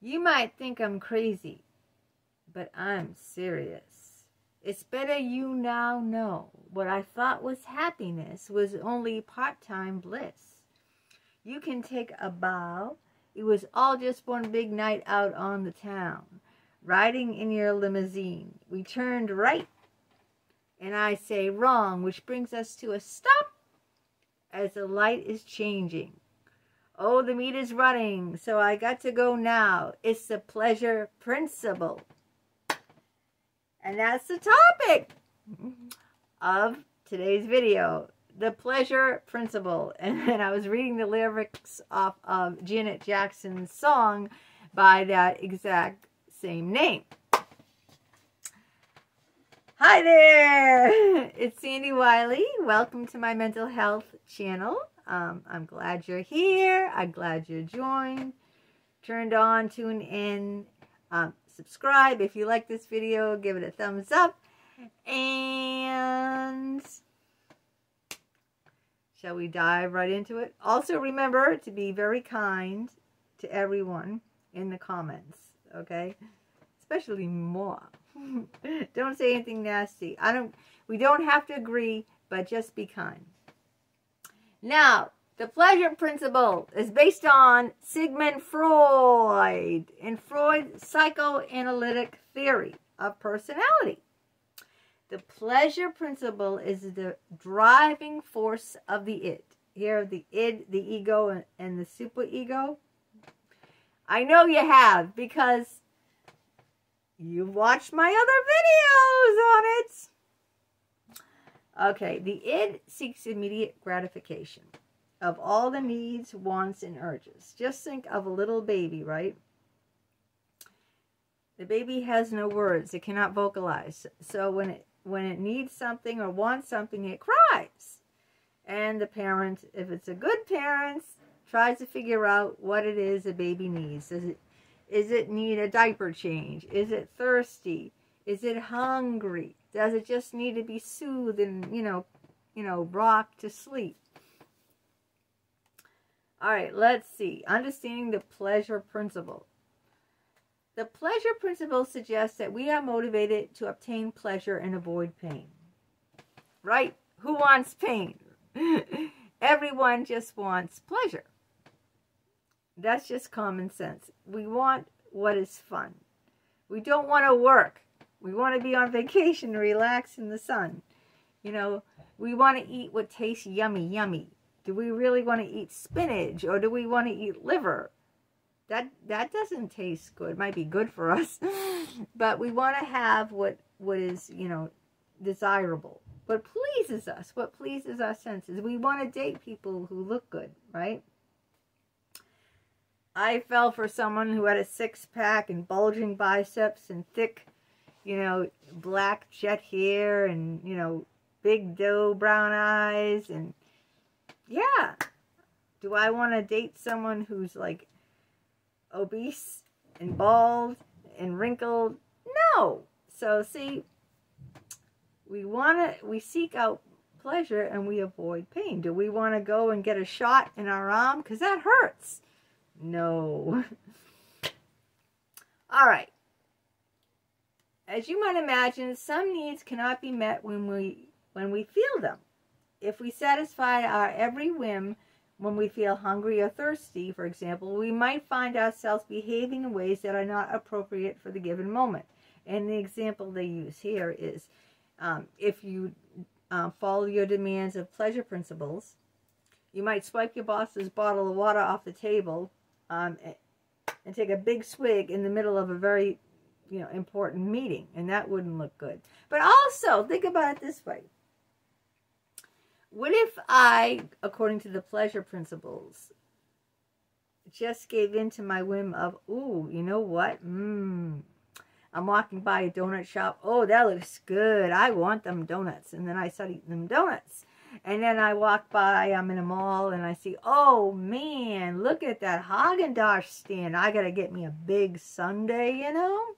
You might think I'm crazy, but I'm serious. It's better you now know what I thought was happiness was only part-time bliss. You can take a bow. It was all just one big night out on the town. Riding in your limousine. We turned right, and I say wrong, which brings us to a stop as the light is changing. Oh, the meat is running, so I got to go now. It's the pleasure principle. And that's the topic of today's video, the pleasure principle. And then I was reading the lyrics off of Janet Jackson's song by that exact same name. Hi there, it's Sandy Wiley. Welcome to my mental health channel. I'm glad you're here. I'm glad you're joined, turned on, tuned in. Subscribe if you like this video. Give it a thumbs up. And shall we dive right into it? Also remember to be very kind to everyone in the comments, okay? Especially more. Don't say anything nasty. We don't have to agree, but just be kind. Now, the pleasure principle is based on Sigmund Freud and Freud's psychoanalytic theory of personality. The pleasure principle is the driving force of the id. Here, the id, the ego, and the superego. I know you have, because you've watched my other videos on it. Okay, the id seeks immediate gratification of all the needs, wants, and urges. Just think of a little baby, right? The baby has no words. It cannot vocalize. So when it needs something or wants something, it cries. And the parent, if it's a good parent, tries to figure out what it is the baby needs. Is it need a diaper change? Is it thirsty? Is it hungry? Does it just need to be soothed and, you know, rocked to sleep? All right, let's see. Understanding the pleasure principle. The pleasure principle suggests that we are motivated to obtain pleasure and avoid pain. Right? Who wants pain? Everyone just wants pleasure. That's just common sense. We want what is fun. We don't want to work. We want to be on vacation, relax in the sun. You know, we want to eat what tastes yummy, yummy. Do we really want to eat spinach, or do we want to eat liver? That doesn't taste good. It might be good for us, but we want to have what is, you know, desirable. What pleases us, what pleases our senses. We want to date people who look good, right? I fell for someone who had a six-pack and bulging biceps and thick, you know, black jet hair and, you know, big doe brown eyes. And yeah, do I want to date someone who's like obese and bald and wrinkled? No. So see, we seek out pleasure and we avoid pain. Do we want to go and get a shot in our arm? Because that hurts. No. All right. As you might imagine, some needs cannot be met when we feel them. If we satisfy our every whim when we feel hungry or thirsty, for example, we might find ourselves behaving in ways that are not appropriate for the given moment. And the example they use here is if you follow your demands of pleasure principles, you might swipe your boss's bottle of water off the table and take a big swig in the middle of a very, you know, important meeting, and that wouldn't look good. But also, think about it this way. What if I, according to the pleasure principles, just gave in to my whim of, ooh, you know what? I'm walking by a donut shop. Oh, that looks good. I want them donuts. And then I start eating them donuts. And then I walk by, I'm in a mall, and I see, oh, man, look at that Haagen-Dazs stand. I got to get me a big sundae, you know?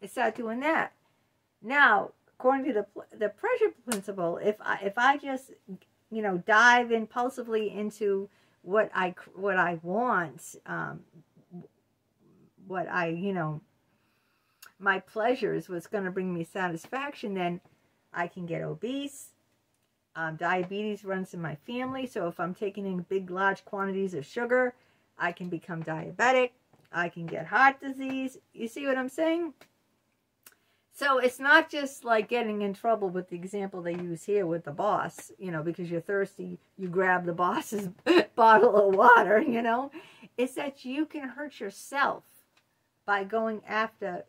I start doing that. Now, according to the pleasure principle, if I just, you know, dive impulsively into what I want, what I, my pleasures, what's going to bring me satisfaction, then I can get obese. Diabetes runs in my family, so if I'm taking in big, large quantities of sugar, I can become diabetic. I can get heart disease. You see what I'm saying? So it's not just like getting in trouble with the example they use here with the boss, because you're thirsty, you grab the boss's bottle of water, It's that you can hurt yourself by going after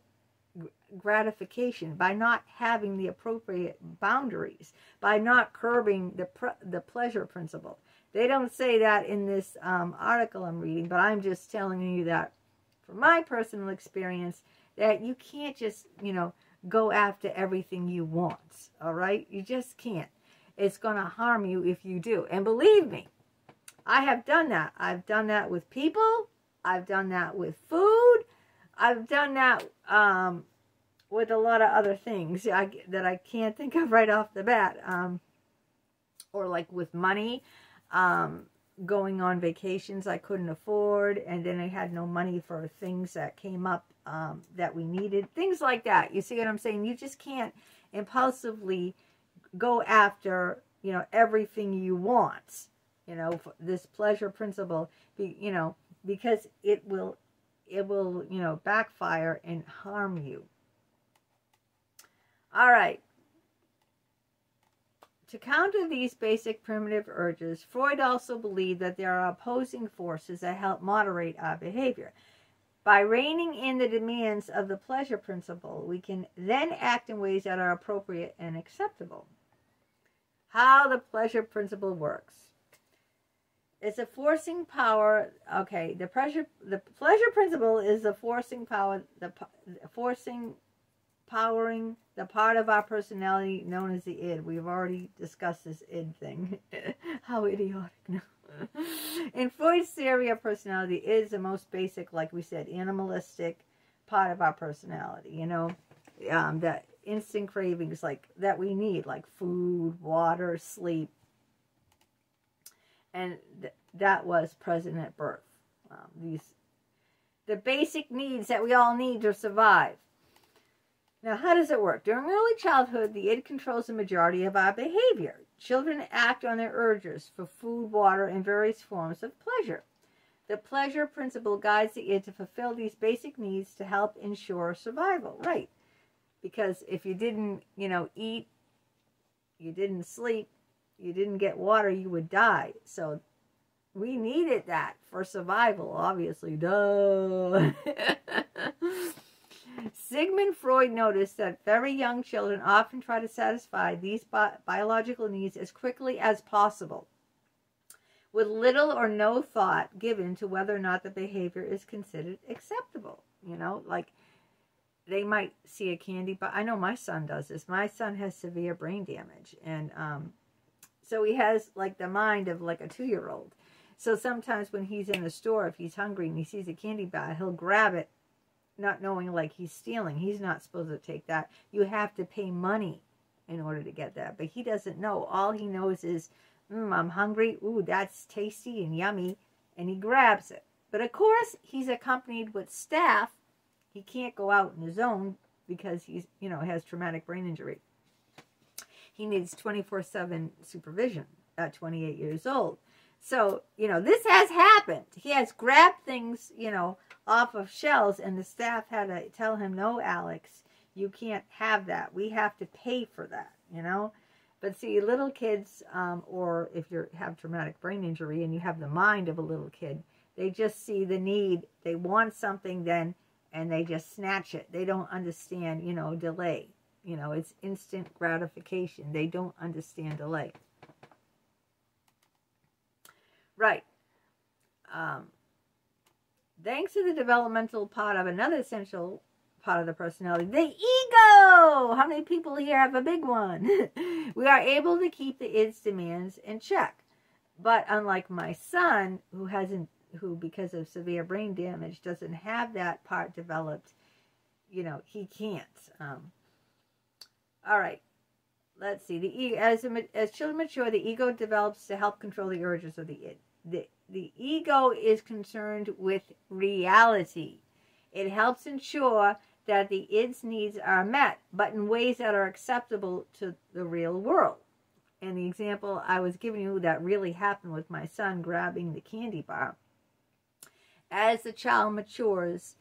gratification, by not having the appropriate boundaries, by not curbing the pleasure principle. They don't say that in this article I'm reading, but I'm just telling you that from my personal experience, that you can't just, go after everything you want, all right? You just can't. It's going to harm you if you do. And believe me, I have done that. I've done that with people. I've done that with food. I've done that with a lot of other things that I can't think of right off the bat. Or like with money, going on vacations I couldn't afford, and then I had no money for things that came up that we needed. Things like that. You see what I'm saying? You just can't impulsively go after, everything you want. This pleasure principle, because it will, backfire and harm you. All right. To counter these basic primitive urges, Freud also believed that there are opposing forces that help moderate our behavior. By reining in the demands of the pleasure principle, we can then act in ways that are appropriate and acceptable. How the pleasure principle works. It's a forcing power. Okay, the pleasure principle is the forcing power, powering the part of our personality known as the id. We've already discussed this id thing. How idiotic now. In Freud's theory of personality, id is the most basic, like we said, animalistic part of our personality. That instant cravings like that we need, like food, water, sleep. And that was present at birth. The basic needs that we all need to survive. Now, how does it work? During early childhood, the id controls the majority of our behavior. Children act on their urges for food, water, and various forms of pleasure. The pleasure principle guides the id to fulfill these basic needs to help ensure survival. Right. Because if you didn't, eat, you didn't sleep, you didn't get water, you would die. So we needed that for survival, obviously. Duh. Sigmund Freud noticed that very young children often try to satisfy these biological needs as quickly as possible, with little or no thought given to whether or not the behavior is considered acceptable. Like they might see a candy bar. I know my son does this. My son has severe brain damage, and so he has like the mind of like a 2-year-old. So sometimes when he's in the store, if he's hungry and he sees a candy bar, he'll grab it, not knowing like he's stealing. He's not supposed to take that. You have to pay money in order to get that. But he doesn't know. All he knows is, I'm hungry. Ooh, that's tasty and yummy. And he grabs it. But of course, he's accompanied with staff. He can't go out on his own because he's, has traumatic brain injury. He needs 24/7 supervision at 28 years old. So, this has happened. He has grabbed things, off of shelves, and the staff had to tell him, no, Alex, you can't have that. We have to pay for that, But see, little kids, or if you have traumatic brain injury and you have the mind of a little kid, they just see the need. They want something then, and they just snatch it. They don't understand, delay. It's instant gratification. They don't understand delay. Right. Thanks to the developmental part of another essential part of the personality, the ego. How many people here have a big one? We are able to keep the id's demands in check. But unlike my son, who because of severe brain damage doesn't have that part developed, he can't. All right. Let's see. The ego, as children mature, the ego develops to help control the urges of the id. The ego is concerned with reality. It helps ensure that the id's needs are met, but in ways that are acceptable to the real world. And the example I was giving you that really happened with my son grabbing the candy bar. As the child matures,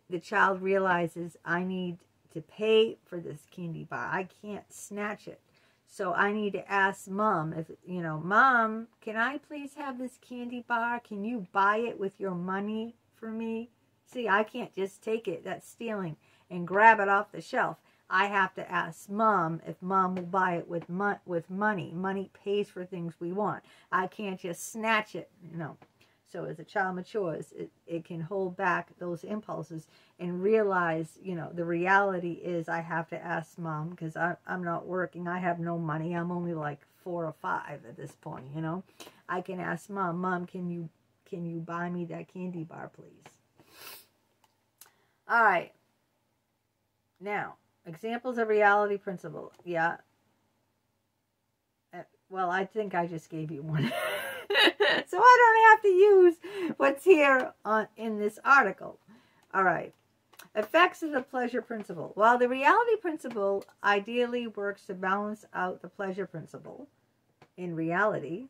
the child realizes, I need to pay for this candy bar. I can't snatch it. So I need to ask Mom, if, Mom, can I please have this candy bar? Can you buy it with your money for me? See, I can't just take it, that's stealing, and grab it off the shelf. I have to ask Mom if Mom will buy it with money. Money pays for things we want. I can't just snatch it, So as a child matures, it can hold back those impulses and realize, the reality is I have to ask Mom because I'm not working. I have no money. I'm only like 4 or 5 at this point, I can ask Mom, Mom, can you buy me that candy bar, please? All right. Now, examples of reality principle. Yeah. Well, I think I just gave you one. So I don't have to use what's here in this article. All right. Effects of the pleasure principle. While the reality principle ideally works to balance out the pleasure principle, in reality,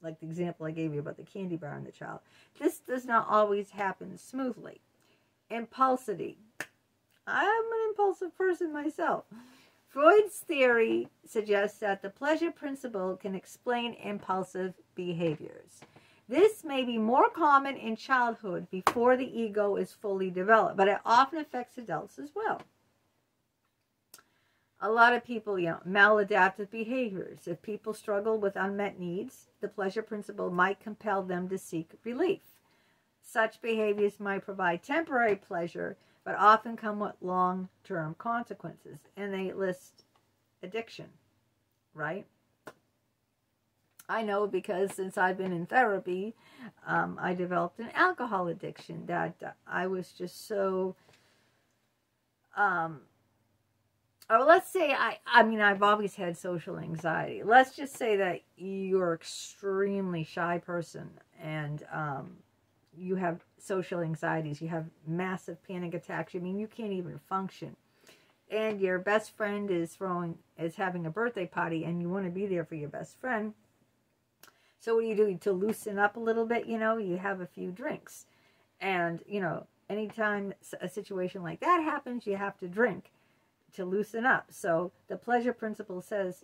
like the example I gave you about the candy bar and the child, this does not always happen smoothly. Impulsivity. I'm an impulsive person myself. Freud's theory suggests that the pleasure principle can explain impulsive behaviors. This may be more common in childhood before the ego is fully developed, but it often affects adults as well. A lot of people, maladaptive behaviors. If people struggle with unmet needs, the pleasure principle might compel them to seek relief. Such behaviors might provide temporary pleasure, but often come with long-term consequences. And they list addiction, right? I know because since I've been in therapy, I developed an alcohol addiction that I was just so, or let's say, I've always had social anxiety. Let's just say that you're an extremely shy person and you have social anxieties, you have massive panic attacks, you can't even function. And your best friend is having a birthday party and you want to be there for your best friend. So what do you do to loosen up a little bit? You have a few drinks. And, anytime a situation like that happens, you have to drink to loosen up. So the pleasure principle says,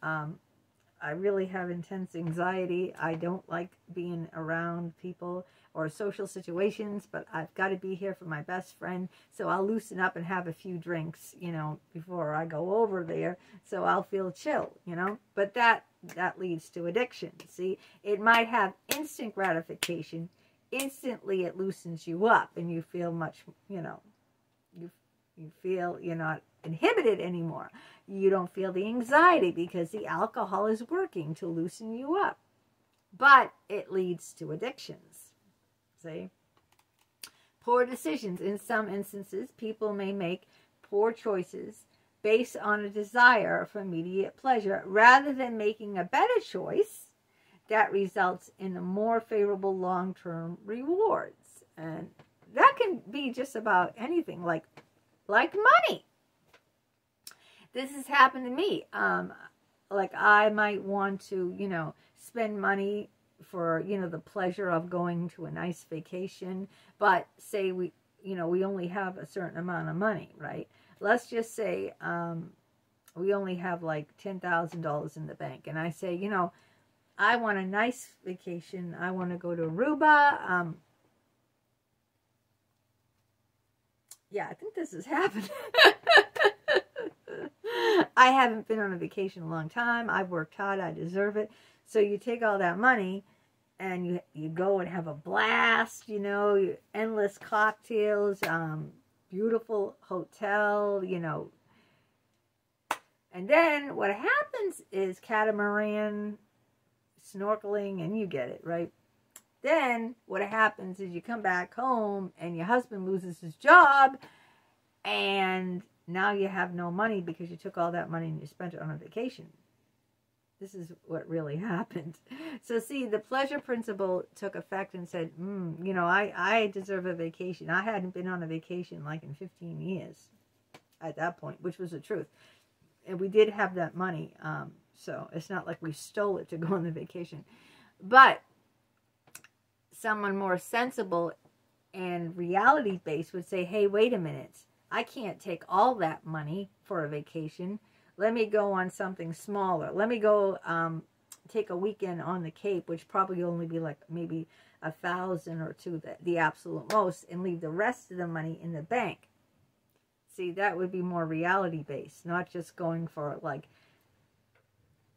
I really have intense anxiety. I don't like being around people or social situations, but I've got to be here for my best friend. So I'll loosen up and have a few drinks, before I go over there. So I'll feel chill, But that leads to addiction. See, it might have instant gratification. Instantly it loosens you up and you feel much, you feel you're not inhibited anymore. You don't feel the anxiety because the alcohol is working to loosen you up. But it leads to addictions. See? Poor decisions. In some instances, people may make poor choices based on a desire for immediate pleasure rather than making a better choice that results in a more favorable long-term rewards. And that can be just about anything, like money. This has happened to me. Like I might want to, spend money for, the pleasure of going to a nice vacation, but say we only have a certain amount of money, right? Let's just say we only have like $10,000 in the bank. And I say, I want a nice vacation. I want to go to Aruba. Yeah, I think this has happened. I haven't been on a vacation in a long time. I've worked hard. I deserve it. So you take all that money and you go and have a blast, endless cocktails, beautiful hotel, And then what happens is catamaran, snorkeling, and you get it, right? Then what happens is you come back home and your husband loses his job and now you have no money because you took all that money and you spent it on a vacation. This is what really happened. So see, the pleasure principle took effect and said, you know, I deserve a vacation. I hadn't been on a vacation like in 15 years at that point, which was the truth. And we did have that money. So it's not like we stole it to go on the vacation. But someone more sensible and reality-based would say, hey, wait a minute. I can't take all that money for a vacation. Let me go on something smaller. Let me go take a weekend on the Cape, which probably only be like maybe $1,000 or $2, the absolute most, and leave the rest of the money in the bank. See, that would be more reality-based, not just going for like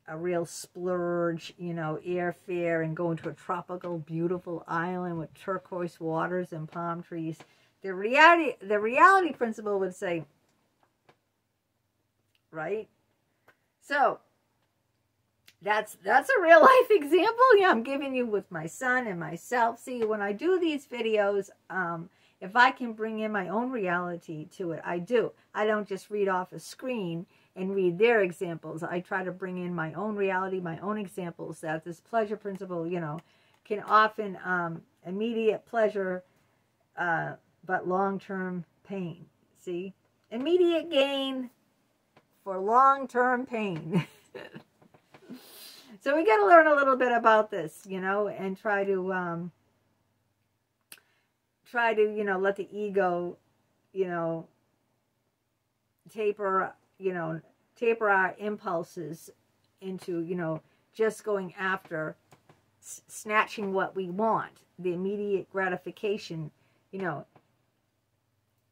a real splurge, you know, airfare and going to a tropical, beautiful island with turquoise waters and palm trees. The reality principle would say, right? So that's a real life example. Yeah, I'm giving you with my son and myself. See, when I do these videos, if I can bring in my own reality to it, I do. I don't just read off a screen and read their examples. I try to bring in my own reality, my own examples, that this pleasure principle, you know, can often immediate pleasure, but long-term pain. See? Immediate gain for long-term pain. So we got to learn a little bit about this, you know, and try to, you know, let the ego, you know, taper our impulses into, you know, just going after snatching what we want, the immediate gratification, you know,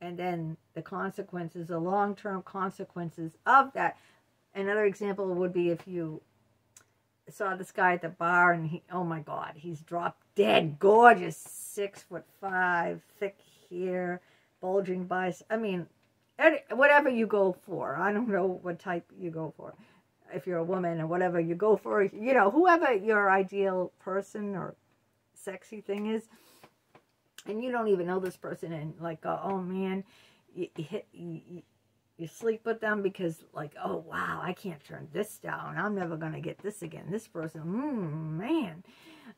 and then the consequences, the long-term consequences of that. Another example would be if you saw this guy at the bar and he, oh my God, he's drop dead gorgeous, 6'5", thick hair, bulging biceps. I mean, whatever you go for. I don't know what type you go for. If you're a woman or whatever you go for, you know, whoever your ideal person or sexy thing is, and you don't even know this person, and like, oh man, you sleep with them because like, oh wow, I can't turn this down. I'm never going to get this again. This person, man.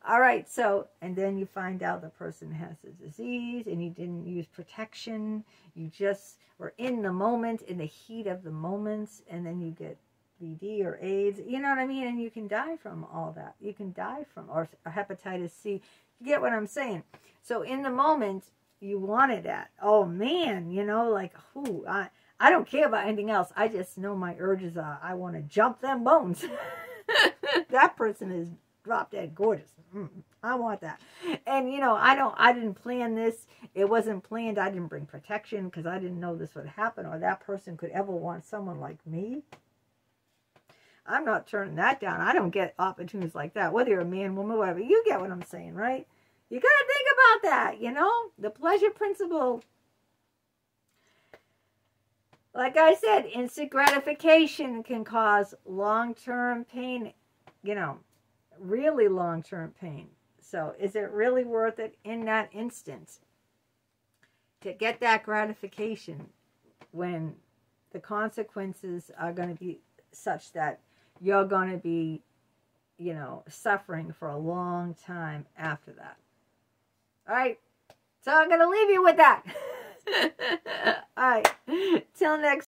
All right, so, and then you find out the person has a disease and you didn't use protection. You just were in the moment, in the heat of the moments, and then you get VD or AIDS, you know what I mean? And you can die from all that. You can die from, or hepatitis C. You get what I'm saying? So in the moment, you wanted that. Oh man, you know, like, ooh, I don't care about anything else. I just know my urges are, I want to jump them bones. That person is drop dead gorgeous. I want that. And you know, I didn't plan this. It wasn't planned. I didn't bring protection because I didn't know this would happen, or that person could ever want someone like me. I'm not turning that down. I don't get opportunities like that, whether you're a man, woman, whatever. You get what I'm saying, right? You got to think about that, you know? The pleasure principle. Like I said, instant gratification can cause long-term pain, you know, really long-term pain. So is it really worth it in that instance to get that gratification when the consequences are going to be such that you're going to be, you know, suffering for a long time after that? All right. So I'm going to leave you with that. All right. Till next